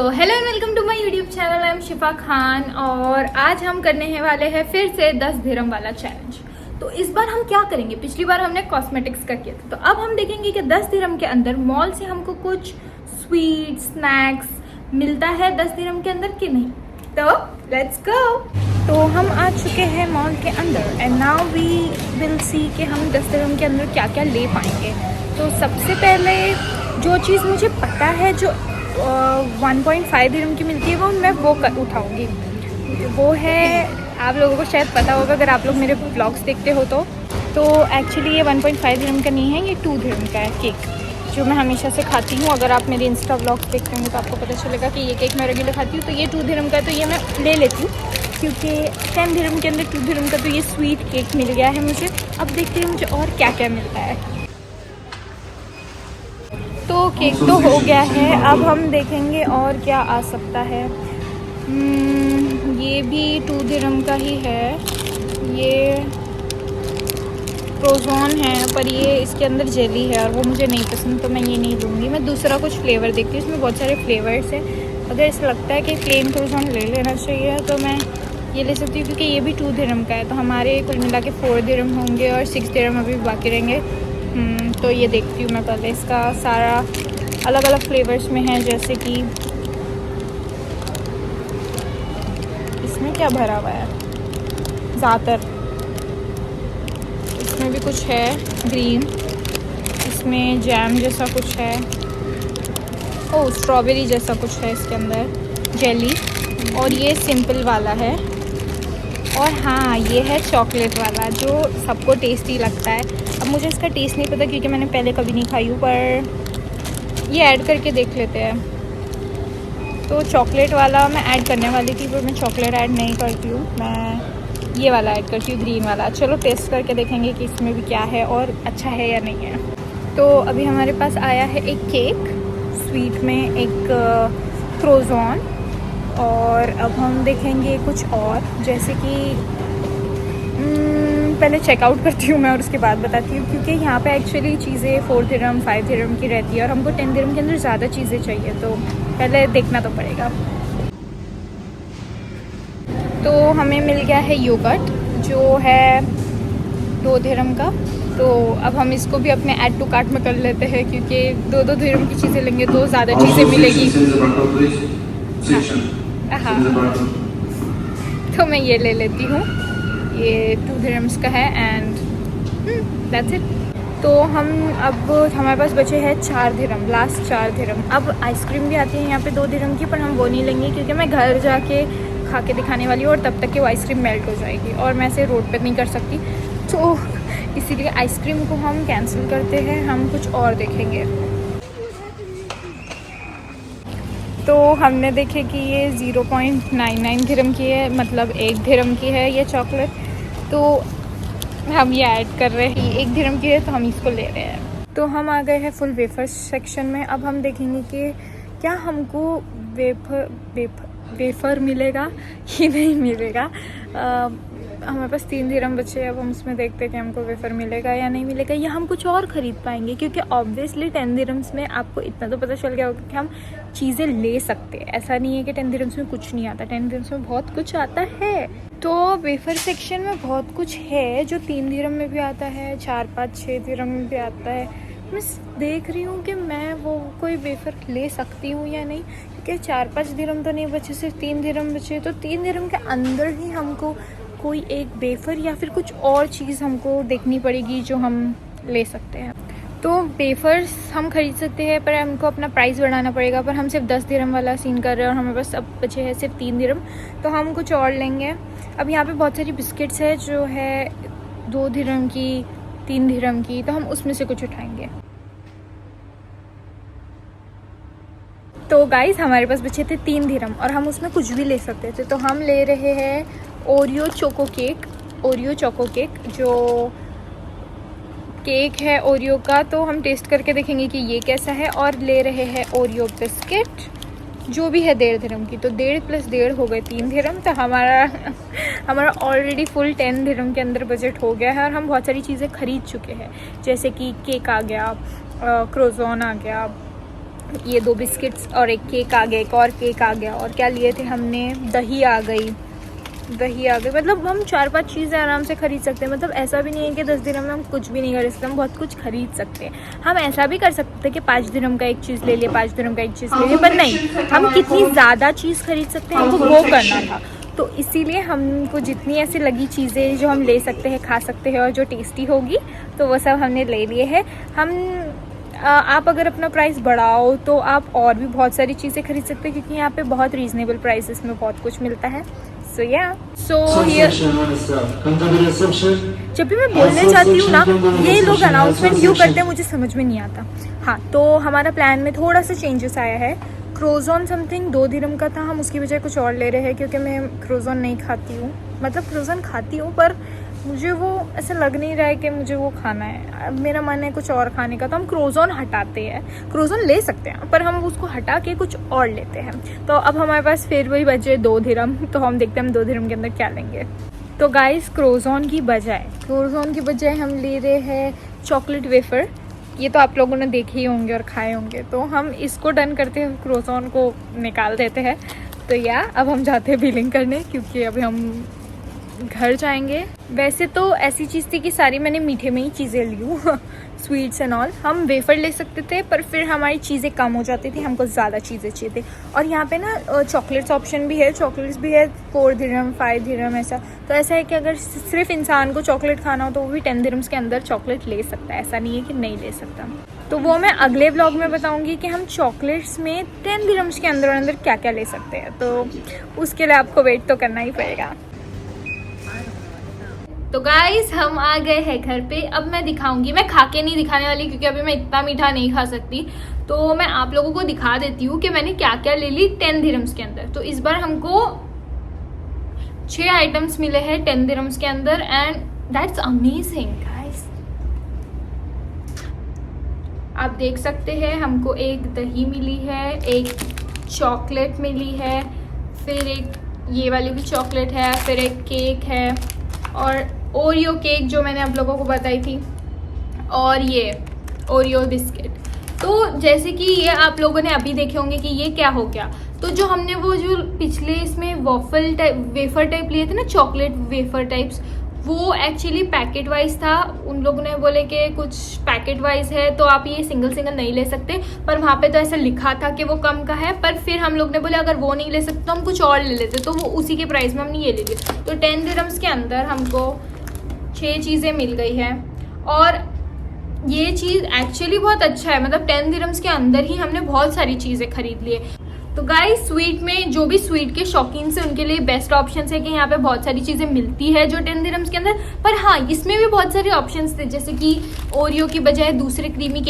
Hello and welcome to my YouTube channel. I am Shifa Khan और आज हम करने वाले हैं फिर से 10 दिरहम वाला चैलेंज। तो इस बार हम क्या करेंगे, पिछली बार हमने कॉस्मेटिक्स का किया था, तो अब हम देखेंगे कि 10 दिरहम के अंदर मॉल से हमको कुछ स्वीट स्नैक्स मिलता है 10 दिरहम के अंदर कि नहीं। तो लेट्स गो। तो हम आ चुके हैं मॉल के अंदर and now we will see कि हम 10 दिरहम के अंदर क्या क्या ले पाएंगे। तो सबसे पहले जो चीज़ मुझे पता है जो 1.5 दिरहम की मिलती है मैं वो उठाऊंगी। वो है, आप लोगों को शायद पता होगा अगर आप लोग मेरे ब्लॉग्स देखते हो तो एक्चुअली ये 1.5 दिरहम का नहीं है, ये 2 दिरहम का है केक जो मैं हमेशा से खाती हूँ। अगर आप मेरे इंस्टा ब्लॉग्स देखते होंगे तो आपको पता चलेगा कि ये केक मैं रेगुलर खाती हूँ। तो ये 2 दिरहम का है, तो ये मैं ले लेती हूँ क्योंकि 10 दिरहम के अंदर 2 दिरहम का तो ये स्वीट केक मिल गया है मुझे। अब देखते हैं मुझे और क्या क्या मिलता है। तो केक तो हो गया है, अब हम देखेंगे और क्या आ सकता है। ये भी 2 दिरहम का ही है, ये क्रोज़ॉन है पर ये इसके अंदर जेली है और वो मुझे नहीं पसंद, तो मैं ये नहीं लूँगी। मैं दूसरा कुछ फ्लेवर देखती हूँ, इसमें बहुत सारे फ्लेवर्स हैं। अगर ऐसा लगता है कि प्लेन क्रोज़ॉन ले लेना चाहिए तो मैं ये ले सकती हूँ क्योंकि ये भी 2 दिरहम का है। तो हमारे कुल मिला के 4 दिरहम होंगे और 6 दिरहम अभी बाकी रहेंगे। तो ये देखती हूँ मैं पहले, इसका सारा अलग अलग फ्लेवर्स में है। जैसे कि इसमें क्या भरा हुआ है, ज़्यादातर इसमें भी कुछ है ग्रीन, इसमें जैम जैसा कुछ है, ओ स्ट्रॉबेरी जैसा कुछ है इसके अंदर जेली, और ये सिंपल वाला है। और हाँ, ये है चॉकलेट वाला जो सबको टेस्टी लगता है। अब मुझे इसका टेस्ट नहीं पता क्योंकि मैंने पहले कभी नहीं खाई हूँ, पर ये ऐड करके देख लेते हैं। तो चॉकलेट वाला मैं ऐड करने वाली थी पर मैं चॉकलेट ऐड नहीं करती हूँ, मैं ये वाला ऐड करती हूँ, ग्रीन वाला। चलो टेस्ट करके देखेंगे कि इसमें भी क्या है और अच्छा है या नहीं है। तो अभी हमारे पास आया है एक केक स्वीट में, एक क्रोज़ॉन, और अब हम देखेंगे कुछ और। जैसे कि पहले चेकआउट करती हूँ मैं और उसके बाद बताती हूँ क्योंकि यहाँ पे एक्चुअली चीज़ें 4 दिरहम 5 दिरहम की रहती है और हमको 10 दिरहम के अंदर ज़्यादा चीज़ें चाहिए, तो पहले देखना तो पड़ेगा। तो हमें मिल गया है योगर्ट जो है 2 दिरहम का। तो अब हम इसको भी अपने ऐड टू कार्ट में कर लेते हैं क्योंकि 2-2 दिरहम की चीज़ें लेंगे तो ज़्यादा चीज़ें मिलेगी। हाँ, तो मैं ये ले लेती हूँ, ये 2 दिरहम्स का है एंड दैट्स इट। तो हम अब हमारे पास बचे हैं 4 दिरहम, लास्ट 4 दिरहम। अब आइसक्रीम भी आती है यहाँ पे 2 दिरहम की, पर हम वो नहीं लेंगे क्योंकि मैं घर जाके खा के दिखाने वाली हूँ और तब तक कि वो आइसक्रीम मेल्ट हो जाएगी और मैं इसे रोड पे नहीं कर सकती, तो इसीलिए आइसक्रीम को हम कैंसिल करते हैं, हम कुछ और देखेंगे। तो हमने देखे कि ये 0.99 दिरहम की है, मतलब 1 दिरहम की है ये चॉकलेट। तो हम ये ऐड कर रहे हैं, 1 दिरहम की है तो हम इसको ले रहे हैं। तो हम आ गए हैं फुल वेफर सेक्शन में। अब हम देखेंगे कि क्या हमको वेफर मिलेगा कि नहीं मिलेगा। हमारे पास 3 दिरहम बचे, अब हम उसमें देखते हैं कि हमको वेफर मिलेगा या नहीं मिलेगा, या हम कुछ और ख़रीद पाएंगे क्योंकि ऑब्वियसली 10 दिरहम्स में आपको इतना तो पता चल गया होगा कि हम चीज़ें ले सकते हैं। ऐसा नहीं है कि 10 दिरहम्स में कुछ नहीं आता, 10 दिरहम्स में बहुत कुछ आता है। तो वेफर सेक्शन में बहुत कुछ है जो 3 दिरहम में भी आता है, 4, 5, 6 दिरहम में भी आता है। मैं देख रही हूँ कि मैं वो कोई वेफर ले सकती हूँ या नहीं, क्योंकि 4-5 दिरहम तो नहीं बचे, सिर्फ 3 दिरहम बचे। तो 3 दिरहम के अंदर ही हमको कोई एक वेफर या फिर कुछ और चीज़ हमको देखनी पड़ेगी जो हम ले सकते हैं। तो वेफर्स हम खरीद सकते हैं पर हमको अपना प्राइस बढ़ाना पड़ेगा, पर हम सिर्फ 10 दिरहम वाला सीन कर रहे हैं और हमारे पास अब बचे हैं सिर्फ 3 दिरहम, तो हम कुछ और लेंगे। अब यहाँ पे बहुत सारी बिस्किट्स है जो है 2 दिरहम की, 3 दिरहम की, तो हम उसमें से कुछ उठाएंगे। तो गाइस हमारे पास बचे थे 3 दिरहम और हम उसमें कुछ भी ले सकते थे, तो हम ले रहे हैं ओरियो चोको केक जो केक है ओरियो का। तो हम टेस्ट करके देखेंगे कि ये कैसा है। और ले रहे हैं ओरियो बिस्किट जो भी है 1.5 दिरहम की, तो 1.5 + 1.5 हो गए 3 दिरहम। तो हमारा ऑलरेडी फुल 10 दिरहम के अंदर बजट हो गया है और हम बहुत सारी चीज़ें खरीद चुके हैं, जैसे कि केक आ गया, क्रोज़ॉन आ गया, ये 2 बिस्किट्स और एक केक आ गया, एक और केक आ गया। और क्या लिए थे हमने, दही आ गई। मतलब हम 4-5 चीज़ें आराम से खरीद सकते हैं। मतलब ऐसा भी नहीं है कि 10 दिरहम में हम कुछ भी नहीं खरीद सकते, हम बहुत कुछ खरीद सकते हैं। हम ऐसा भी कर सकते हैं कि 5 दिरहम का एक चीज़ ले लिए, 5 दिरहम का एक चीज़ ले लिए, पर नहीं, हम कितनी ज़्यादा चीज़ खरीद सकते हैं, हमको वो करना था। तो इसीलिए हमको जितनी ऐसी लगी चीज़ें जो हम ले सकते हैं, खा सकते हैं और जो टेस्टी होगी, तो वो सब हमने ले लिए है। आप अगर अपना प्राइस बढ़ाओ तो आप और भी बहुत सारी चीज़ें खरीद सकते हैं, क्योंकि यहाँ पे बहुत रीज़नेबल प्राइसेस में बहुत कुछ मिलता है। सो हियर जब भी मैं बोलने जाती हूँ ना, ये लोग अनाउंसमेंट क्यों करते हैं मुझे समझ में नहीं आता। हाँ, तो हमारा प्लान में थोड़ा सा चेंजेस आया है। क्रोज़ॉन समथिंग 2 दिरहम का था, हम उसकी बजाय कुछ और ले रहे हैं, क्योंकि मैं क्रोज़ॉन नहीं खाती हूँ। मतलब क्रोज़ॉन खाती हूँ, पर मुझे वो ऐसा लग नहीं रहा है कि मुझे वो खाना है। अब मेरा मन है कुछ और खाने का, तो हम क्रोज़ॉन हटाते हैं। क्रोज़ॉन ले सकते हैं, पर हम उसको हटा के कुछ और लेते हैं। तो अब हमारे पास फिर वही बचे 2 दिरहम, तो हम देखते हैं हम 2 दिरहम के अंदर क्या लेंगे। तो गाइस, क्रोज़ॉन की बजाय हम ले रहे हैं चॉकलेट वेफर। ये तो आप लोगों ने देखे ही होंगे और खाए होंगे, तो हम इसको डन करते हैं, क्रोज़ॉन को निकाल देते हैं। तो अब हम जाते हैं बिलिंग करने, क्योंकि अभी हम घर जाएंगे। वैसे तो ऐसी चीज़ थी कि सारी मैंने मीठे में ही चीज़ें ली हूँ, स्वीट्स एंड ऑल। हम वेफर ले सकते थे, पर फिर हमारी चीज़ें कम हो जाती थी, हमको ज़्यादा चीज़ें चाहिए थी। और यहाँ पे ना चॉकलेट्स ऑप्शन भी है, 4 दिरहम 5 दिरहम ऐसा। तो ऐसा है कि अगर सिर्फ इंसान को चॉकलेट खाना हो तो वो भी 10 दिरहम्स के अंदर चॉकलेट ले सकता है, ऐसा नहीं है कि नहीं ले सकता। तो वो मैं अगले व्लॉग में बताऊंगी कि हम चॉकलेट्स में 10 दिरहम्स के अंदर क्या क्या ले सकते हैं। तो उसके लिए आपको वेट तो करना ही पड़ेगा। तो गाइस, हम आ गए हैं घर पे। अब मैं दिखाऊंगी, मैं खा के नहीं दिखाने वाली, क्योंकि अभी मैं इतना मीठा नहीं खा सकती। तो मैं आप लोगों को दिखा देती हूँ कि मैंने क्या क्या ले ली 10 दिरहम्स के अंदर। तो इस बार हमको 6 आइटम्स मिले हैं 10 दिरहम्स के अंदर, एंड दैट्स अमेजिंग गाइस। आप देख सकते हैं, हमको एक दही मिली है, एक चॉकलेट मिली है, फिर एक ये वाली भी चॉकलेट है, फिर एक केक है, और ओरियो केक जो मैंने आप लोगों को बताई थी, और ये ओरियो बिस्किट। तो जैसे कि ये आप लोगों ने अभी देखे होंगे कि ये क्या हो गया। तो जो हमने वो जो पिछले इसमें वेफर टाइप लिए थे ना, चॉकलेट वेफर टाइप्स, वो एक्चुअली पैकेट वाइज था। उन लोगों ने बोले कि कुछ पैकेट वाइज है, तो आप ये सिंगल नहीं ले सकते, पर वहाँ पे तो ऐसा लिखा था कि वो कम का है। पर फिर हम लोग ने बोले अगर वो नहीं ले सकते तो हम कुछ और ले लेते, तो वो उसी के प्राइस में हमने ये ले लिया। तो 10 दिरहम्स के अंदर हमको 6 चीज़ें मिल गई है, और ये चीज़ एक्चुअली बहुत अच्छा है। मतलब 10 दिरहम्स के अंदर ही हमने बहुत सारी चीज़ें खरीद ली है। तो गाइस, स्वीट में जो भी स्वीट के शौकीन से उनके लिए बेस्ट ऑप्शन है कि यहाँ पे बहुत सारी चीज़ें मिलती है जो 10 दिरहम्स के अंदर। पर हाँ, इसमें भी बहुत सारे ऑप्शंस थे, जैसे कि ओरियो की बजाय दूसरे क्रीमी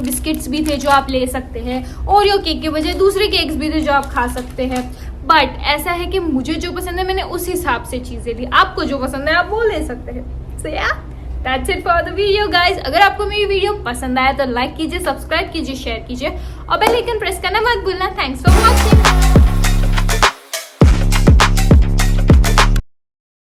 बिस्किट्स भी थे जो आप ले सकते हैं। ओरियो केक के बजाय दूसरे केक्स भी थे जो आप खा सकते हैं। बट ऐसा है कि मुझे जो पसंद है मैंने उस हिसाब से चीज़ें ली, आपको जो पसंद है आप वो ले सकते हैं। सो That's it for the video guys। अगर आपको मेरी वीडियो पसंद आया तो लाइक कीजिए, सब्सक्राइब कीजिए, शेयर कीजिए और बेल आइकन प्रेस करना मत भूलना। Thanks for watching.